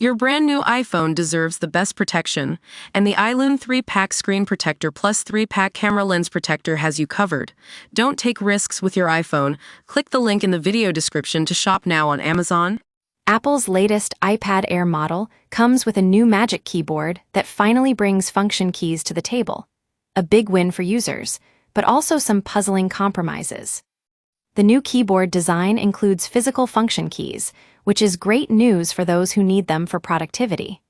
Your brand new iPhone deserves the best protection, and the iLune 3-pack screen protector plus 3-pack camera lens protector has you covered. Don't take risks with your iPhone. Click the link in the video description to shop now on Amazon. Apple's latest iPad Air model comes with a new Magic Keyboard that finally brings function keys to the table. A big win for users, but also some puzzling compromises. The new keyboard design includes physical function keys, which is great news for those who need them for productivity.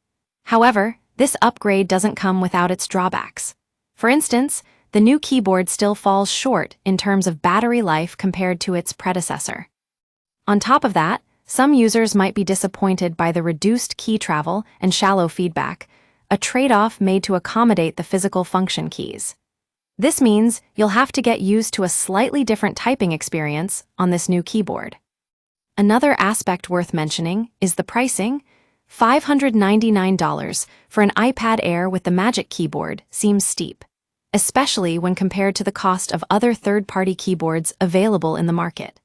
However, this upgrade doesn't come without its drawbacks. For instance, the new keyboard still falls short in terms of battery life compared to its predecessor. On top of that, some users might be disappointed by the reduced key travel and shallow feedback, a trade-off made to accommodate the physical function keys. This means you'll have to get used to a slightly different typing experience on this new keyboard. Another aspect worth mentioning is the pricing. $599 for an iPad Air with the Magic Keyboard seems steep, especially when compared to the cost of other third-party keyboards available in the market.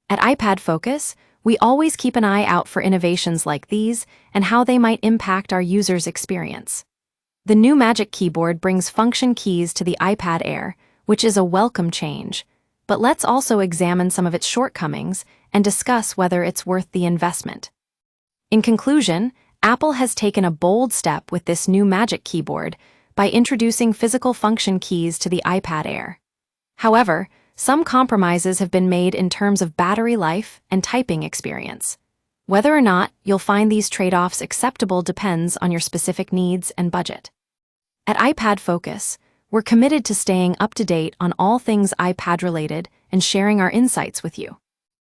At iPad Focus, we always keep an eye out for innovations like these and how they might impact our users' experience. The new Magic Keyboard brings function keys to the iPad Air, which is a welcome change. But let's also examine some of its shortcomings and discuss whether it's worth the investment. In conclusion, Apple has taken a bold step with this new Magic Keyboard by introducing physical function keys to the iPad Air. However, some compromises have been made in terms of battery life and typing experience. Whether or not you'll find these trade-offs acceptable depends on your specific needs and budget. At iPad Focus, we're committed to staying up to date on all things iPad-related and sharing our insights with you.